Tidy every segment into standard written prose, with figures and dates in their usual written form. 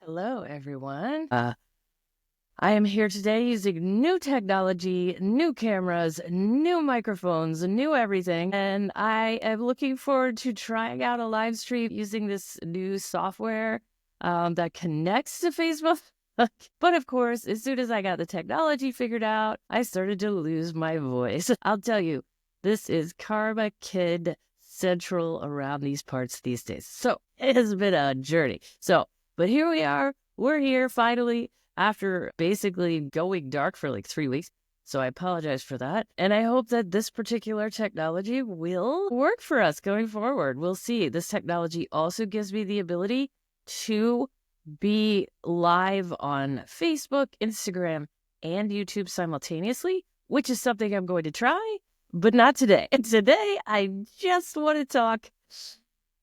Hello, everyone. I am here today using new technology, new cameras, new microphones, new everything. And I am looking forward to trying out a live stream using this new software that connects to Facebook. But of course, as soon as I got the technology figured out, I started to lose my voice. I'll tell you, this is Karma Kid Central around these parts these days. So it has been a journey. But here we are. We're here finally after basically going dark for like 3 weeks. So I apologize for that. And I hope that this particular technology will work for us going forward. We'll see. This technology also gives me the ability to be live on Facebook, Instagram, and YouTube simultaneously, which is something I'm going to try, but not today. And today, I just want to talk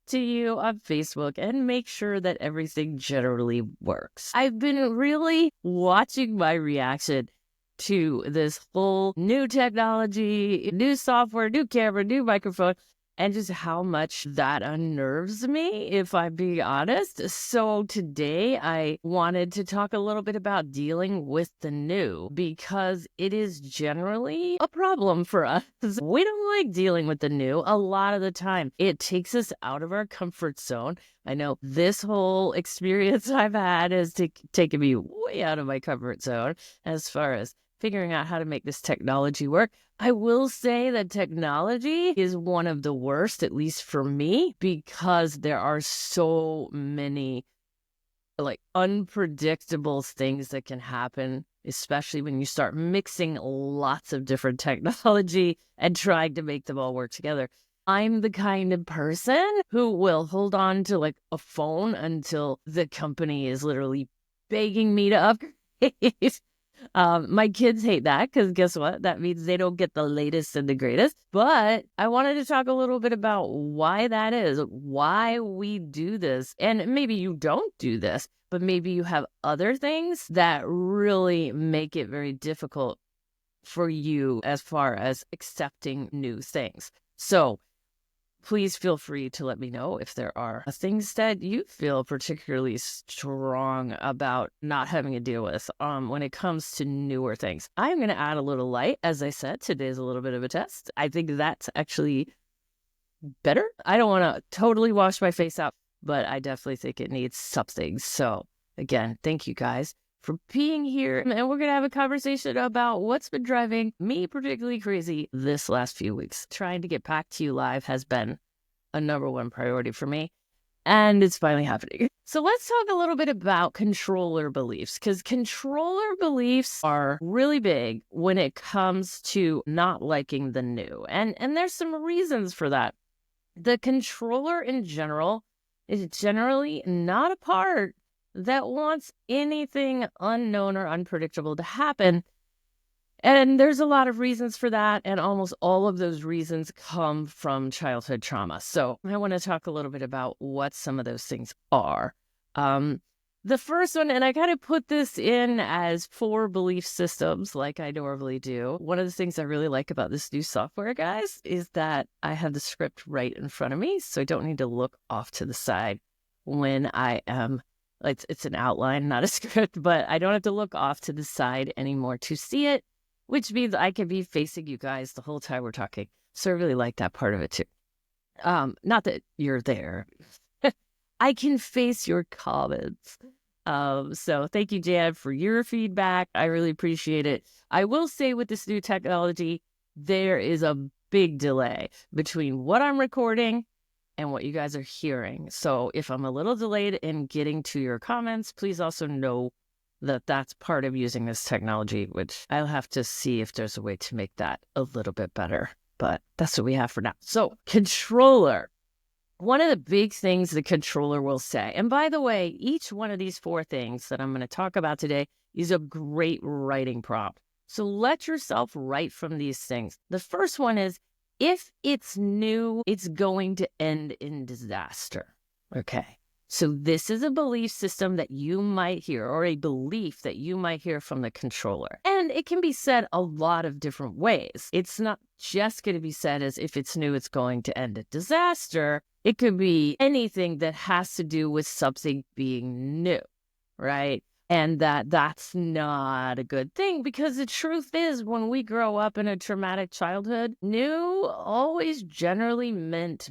to you on Facebook and make sure that everything generally works. I've been really watching my reaction to this whole new technology, new software, new camera, new microphone, and just how much that unnerves me, if I'm being honest. So today I wanted to talk a little bit about dealing with the new, because it is generally a problem for us. We don't like dealing with the new a lot of the time. It takes us out of our comfort zone. I know this whole experience I've had has taken me way out of my comfort zone as far as figuring out how to make this technology work. I will say that technology is one of the worst, at least for me, because there are so many unpredictable things that can happen, especially when you start mixing lots of different technology and trying to make them all work together. I'm the kind of person who will hold on to a phone until the company is literally begging me to upgrade. My kids hate that because guess what? That means they don't get the latest and the greatest. But I wanted to talk a little bit about why that is, why we do this. And maybe you don't do this, but maybe you have other things that really make it very difficult for you as far as accepting new things. So please feel free to let me know if there are things that you feel particularly strong about not having to deal with when it comes to newer things. I'm going to add a little light. As I said, today's a little bit of a test. I think that's actually better. I don't want to totally wash my face out, but I definitely think it needs something. So again, thank you guys for being here. And we're going to have a conversation about what's been driving me particularly crazy this last few weeks. Trying to get back to you live has been a number one priority for me, and it's finally happening. So let's talk a little bit about controller beliefs, because controller beliefs are really big when it comes to not liking the new. And there's some reasons for that. The controller in general is generally not a part that wants anything unknown or unpredictable to happen. And there's a lot of reasons for that. And almost all of those reasons come from childhood trauma. So I want to talk a little bit about what some of those things are. The first one, and I kind of put this in as 4 belief systems like I normally do. One of the things I really like about this new software, guys, is that I have the script right in front of me. So I don't need to look off to the side when I am, it's an outline, not a script, but I don't have to look off to the side anymore to see it, which means I can be facing you guys the whole time we're talking. So I really like that part of it too. Not that you're there. I can face your comments. So thank you, Jan, for your feedback. I really appreciate it. I will say with this new technology, there is a big delay between what I'm recording and what you guys are hearing. So if I'm a little delayed in getting to your comments, please also know that that's part of using this technology, which I'll have to see if there's a way to make that a little bit better. But that's what we have for now. So controller. One of the big things the controller will say, and by the way, each one of these 4 things that I'm going to talk about today is a great writing prompt. So let yourself write from these things. The first one is, if it's new, it's going to end in disaster. Okay. So this is a belief system that you might hear, or a belief that you might hear from the controller. And it can be said a lot of different ways. It's not just going to be said as if it's new, it's going to end in disaster. It could be anything that has to do with something being new. right? And that's not a good thing, because the truth is, when we grow up in a traumatic childhood, new always generally meant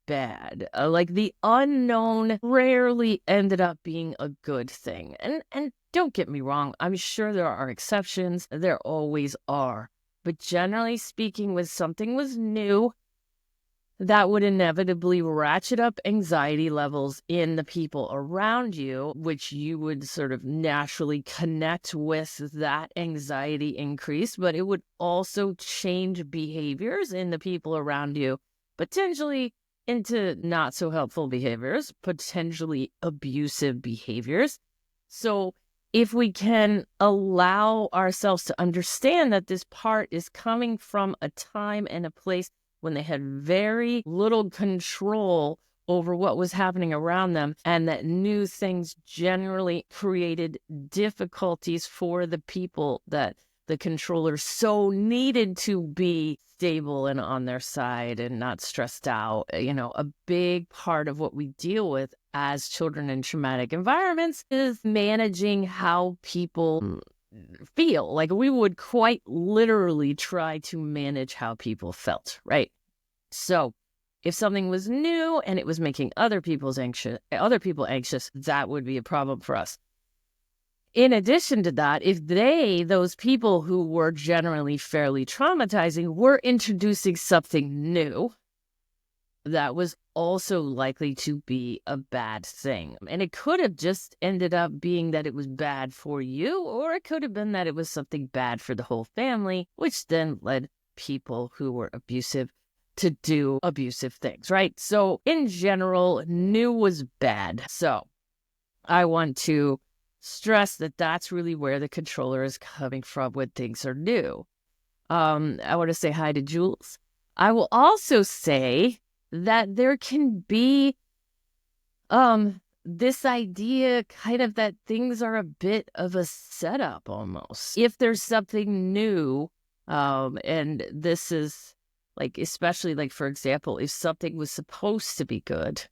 bad. Like the unknown rarely ended up being a good thing. And don't get me wrong, I'm sure there are exceptions. There always are. But generally speaking, when something was new, that would inevitably ratchet up anxiety levels in the people around you, which you would sort of naturally connect with that anxiety increase, but it would also change behaviors in the people around you, potentially into not so helpful behaviors, potentially abusive behaviors. So if we can allow ourselves to understand that this part is coming from a time and a place when they had very little control over what was happening around them, and that new things generally created difficulties for the people that the controller so needed to be stable and on their side and not stressed out. A big part of what we deal with as children in traumatic environments is managing how people feel. Like, we would quite literally try to manage how people felt, right? So if something was new and it was making other people anxious, that would be a problem for us. In addition to that, if those people who were generally fairly traumatizing, were introducing something new, that was also likely to be a bad thing. And it could have just ended up being that it was bad for you, or it could have been that it was something bad for the whole family, which then led people who were abusive to do abusive things, right? So in general, new was bad. So I want to stress that that's really where the controller is coming from when things are new. I want to say hi to Jules. I will also say that there can be this idea kind of that things are a bit of a setup almost. If there's something new, and this is like, especially like, for example, if something was supposed to be good,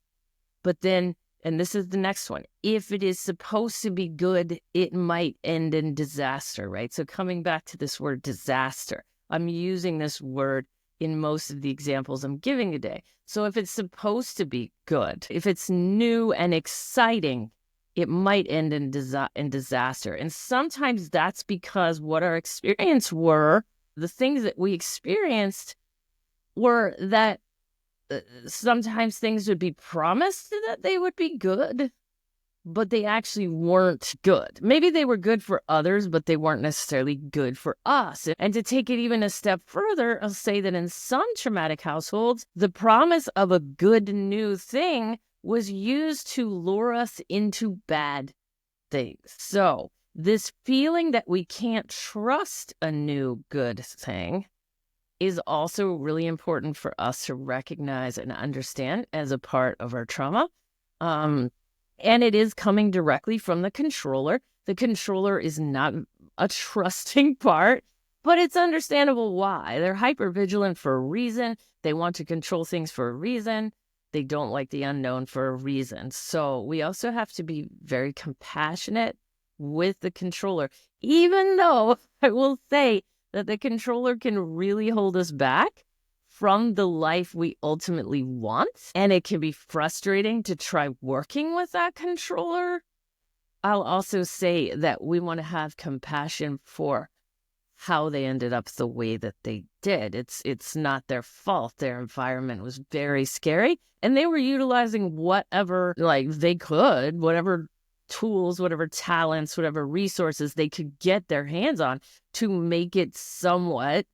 but then, and this is the next one, if it is supposed to be good, it might end in disaster, right? So coming back to this word disaster, I'm using this word in most of the examples I'm giving today. So if it's supposed to be good, if it's new and exciting, it might end in disaster. And sometimes that's because what our experience were, the things that we experienced were that sometimes things would be promised that they would be good, but they actually weren't good. Maybe they were good for others, but they weren't necessarily good for us. And to take it even a step further, I'll say that in some traumatic households, the promise of a good new thing was used to lure us into bad things. So this feeling that we can't trust a new good thing is also really important for us to recognize and understand as a part of our trauma. And it is coming directly from the controller. The controller is not a trusting part, but it's understandable why. They're hypervigilant for a reason. They want to control things for a reason. They don't like the unknown for a reason. So we also have to be very compassionate with the controller, even though I will say that the controller can really hold us back from the life we ultimately want. And it can be frustrating to try working with that controller. I'll also say that we want to have compassion for how they ended up the way that they did. It's not their fault. Their environment was very scary, and they were utilizing whatever they could, whatever tools, whatever talents, whatever resources they could get their hands on to make it somewhat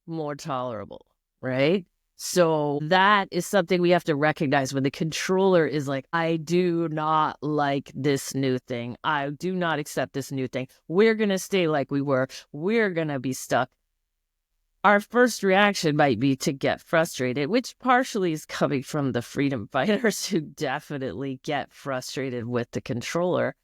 more tolerable, right? So that is something we have to recognize when the controller is like, I do not like this new thing. I do not accept this new thing. We're going to stay like we were. We're going to be stuck. Our first reaction might be to get frustrated, which partially is coming from the freedom fighters who definitely get frustrated with the controller.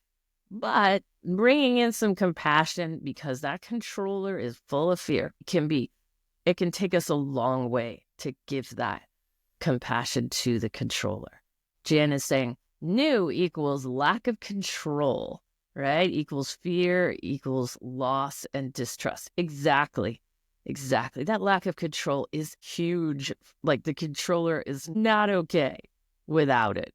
But bringing in some compassion, because that controller is full of fear, it can take us a long way to give that compassion to the controller. Jan is saying, new equals lack of control. right? Equals fear, equals loss and distrust. Exactly. That lack of control is huge. Like the controller is not okay without it.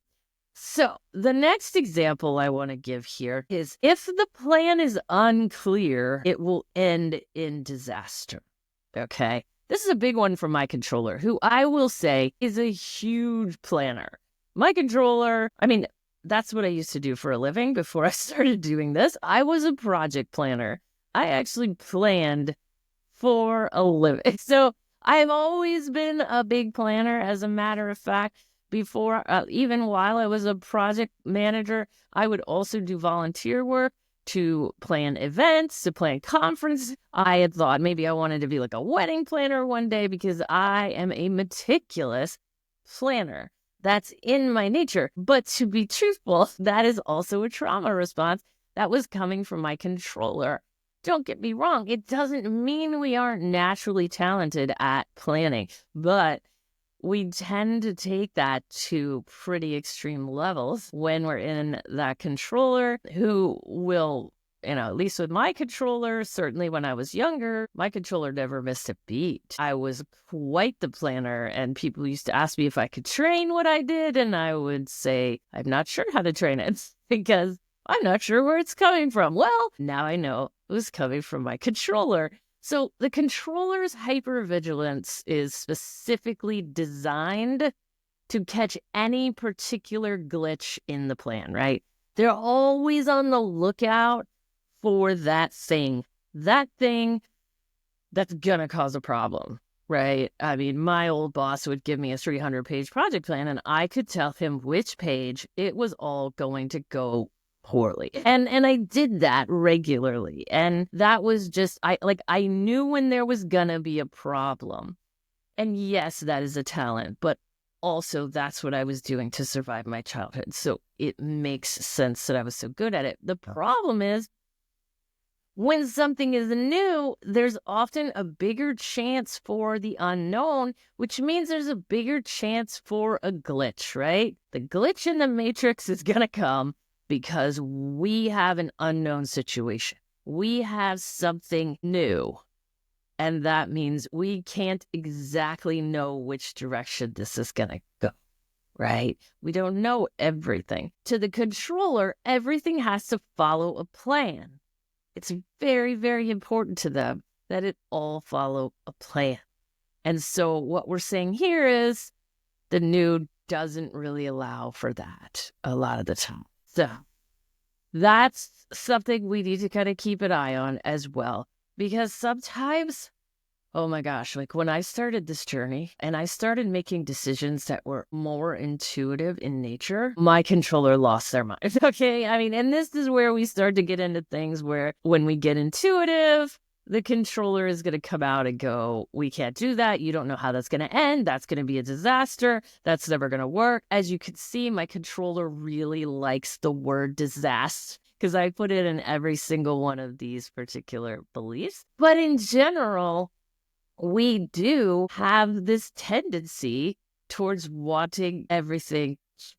So the next example I want to give here is if the plan is unclear, it will end in disaster. Okay. This is a big one for my controller, who I will say is a huge planner. My controller, that's what I used to do for a living before I started doing this. I was a project planner. I actually planned for a living. So I've always been a big planner. As a matter of fact, before, even while I was a project manager, I would also do volunteer work to plan events, to plan conferences. I had thought maybe I wanted to be like a wedding planner one day because I am a meticulous planner. That's in my nature. But to be truthful, that is also a trauma response that was coming from my controller. Don't get me wrong, it doesn't mean we aren't naturally talented at planning, but we tend to take that to pretty extreme levels when we're in that controller who will, at least with my controller, certainly when I was younger, my controller never missed a beat. I was quite the planner, and people used to ask me if I could train what I did, and I would say, I'm not sure how to train it because I'm not sure where it's coming from. Well, now I know it was coming from my controller. So the controller's hypervigilance is specifically designed to catch any particular glitch in the plan, right? They're always on the lookout for that thing that's gonna cause a problem, right? My old boss would give me a 300-page project plan, and I could tell him which page it was all going to go poorly. And I did that regularly. And that was just, I knew when there was gonna be a problem. And yes, that is a talent, but also that's what I was doing to survive my childhood. So it makes sense that I was so good at it. The problem is when something is new, there's often a bigger chance for the unknown, which means there's a bigger chance for a glitch, right? The glitch in the matrix is gonna come because we have an unknown situation. We have something new. And that means we can't exactly know which direction this is going to go, right? We don't know everything. To the controller, everything has to follow a plan. It's very, very important to them that it all follow a plan. And so what we're saying here is the new doesn't really allow for that a lot of the time. So that's something we need to kind of keep an eye on as well, because sometimes, oh my gosh, like when I started this journey and I started making decisions that were more intuitive in nature, my controller lost their mind. Okay. And this is where we start to get into things where when we get intuitive, the controller is going to come out and go, we can't do that. You don't know how that's going to end. That's going to be a disaster. That's never going to work. As you can see, my controller really likes the word disaster because I put it in every single one of these particular beliefs. But in general, we do have this tendency towards wanting everything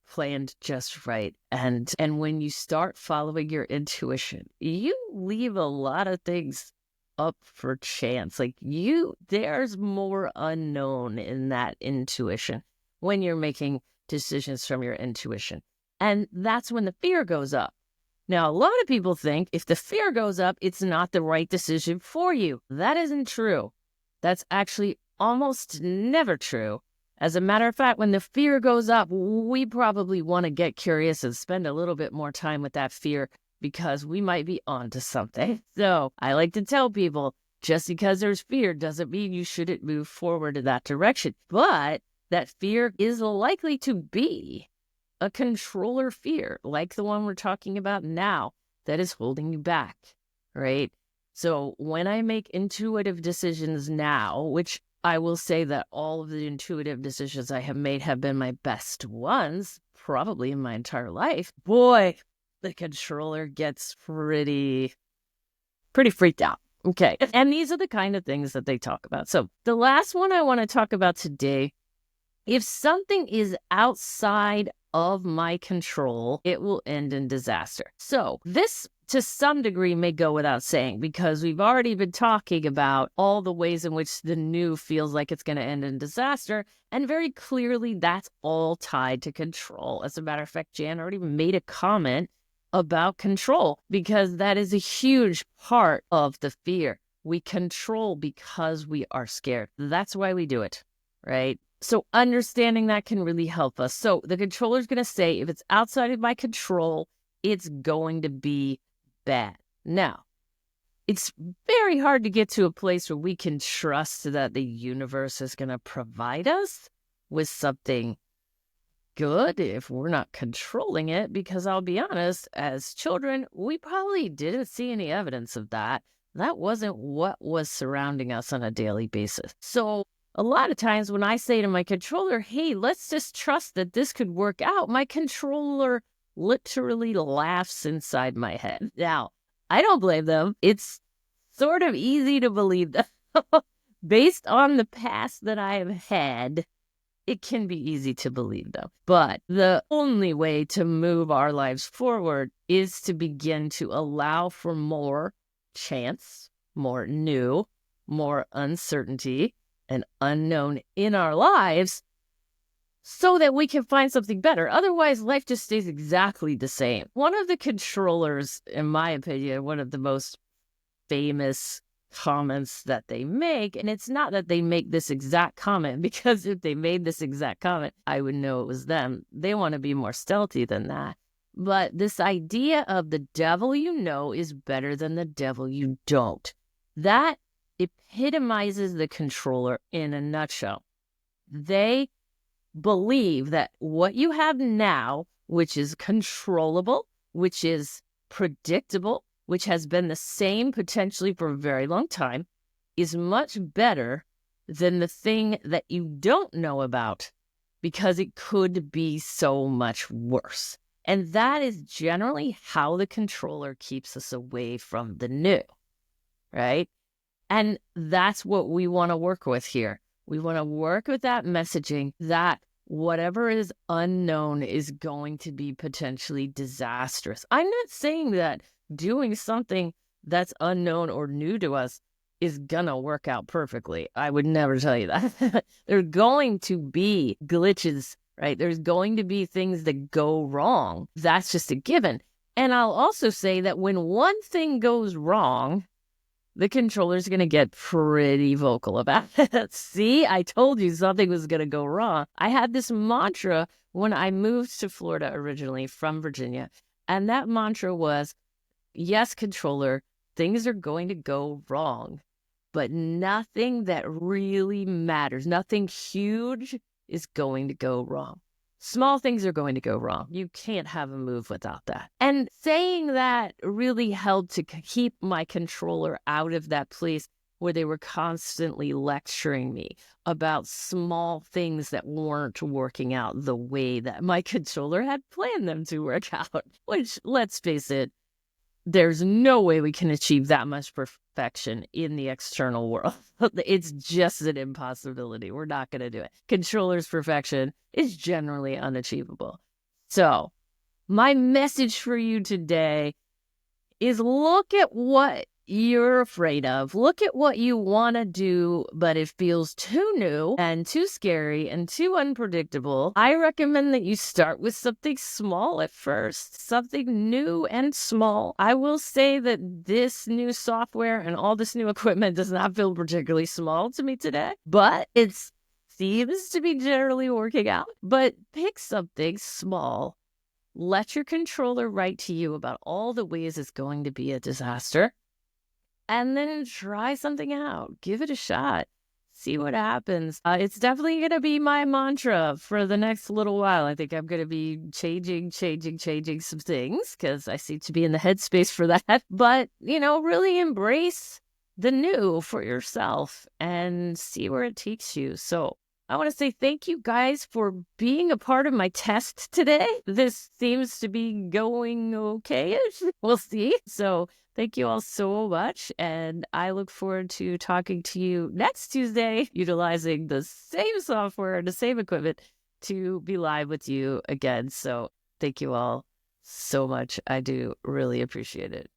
planned just right. And when you start following your intuition, you leave a lot of things up for chance. There's more unknown in that intuition when you're making decisions from your intuition. And that's when the fear goes up. Now, a lot of people think if the fear goes up, it's not the right decision for you. That isn't true. That's actually almost never true. As a matter of fact, when the fear goes up, we probably want to get curious and spend a little bit more time with that fear because we might be onto something. So I like to tell people, just because there's fear doesn't mean you shouldn't move forward in that direction. But that fear is likely to be a controller fear, like the one we're talking about now, that is holding you back, right? So when I make intuitive decisions now, which I will say that all of the intuitive decisions I have made have been my best ones, probably in my entire life, boy, the controller gets pretty freaked out. Okay. And these are the kind of things that they talk about. So the last one I want to talk about today, if something is outside of my control, it will end in disaster. So this to some degree may go without saying, because we've already been talking about all the ways in which the new feels like it's going to end in disaster. And very clearly, that's all tied to control. As a matter of fact, Jan already made a comment about control, because that is a huge part of the fear. We control because we are scared. That's why we do it, right? So understanding that can really help us. So the controller is going to say, if it's outside of my control, it's going to be bad. Now, it's very hard to get to a place where we can trust that the universe is going to provide us with something good if we're not controlling it, because I'll be honest, as children, we probably didn't see any evidence of that. That wasn't what was surrounding us on a daily basis. So a lot of times when I say to my controller, hey, let's just trust that this could work out, my controller literally laughs inside my head. Now, I don't blame them. It's sort of easy to believe that. Based on the past that I have had, it can be easy to believe them. But the only way to move our lives forward is to begin to allow for more chance, more new, more uncertainty and unknown in our lives, so that we can find something better. Otherwise, life just stays exactly the same. One of the controllers, in my opinion, one of the most famous comments that they make, and it's not that they make this exact comment, because if they made this exact comment, I would know it was them. They want to be more stealthy than that. But this idea of the devil you know is better than the devil you don't, that epitomizes the controller in a nutshell. They believe that what you have now, which is controllable, which is predictable, which has been the same potentially for a very long time, is much better than the thing that you don't know about, because it could be so much worse. And that is generally how the controller keeps us away from the new, right? And that's what we want to work with here. We want to work with that messaging that whatever is unknown is going to be potentially disastrous. I'm not saying that doing something that's unknown or new to us is gonna work out perfectly. I would never tell you that. There's going to be glitches, right? There's going to be things that go wrong. That's just a given. And I'll also say that when one thing goes wrong, the controller's going to get pretty vocal about it. See, I told you something was going to go wrong. I had this mantra when I moved to Florida originally from Virginia. And that mantra was, yes, controller, things are going to go wrong, but nothing that really matters, nothing huge is going to go wrong. Small things are going to go wrong. You can't have a move without that. And saying that really helped to keep my controller out of that place where they were constantly lecturing me about small things that weren't working out the way that my controller had planned them to work out, which, let's face it, there's no way we can achieve that much perfection in the external world. It's just an impossibility. We're not going to do it. Controller's perfection is generally unachievable. So my message for you today is look at what you're afraid of. Look at what you want to do, but it feels too new and too scary and too unpredictable. I recommend that you start with something small at first, something new and small. I will say that this new software and all this new equipment does not feel particularly small to me today, but it seems to be generally working out. But pick something small. Let your controller write to you about all the ways it's going to be a disaster. And then try something out. Give it a shot. See what happens. It's definitely going to be my mantra for the next little while. I think I'm going to be changing some things, because I seem to be in the headspace for that. But, really embrace the new for yourself and see where it takes you. So I want to say thank you guys for being a part of my test today. This seems to be going okay-ish. We'll see. So thank you all so much. And I look forward to talking to you next Tuesday, utilizing the same software and the same equipment to be live with you again. So thank you all so much. I do really appreciate it.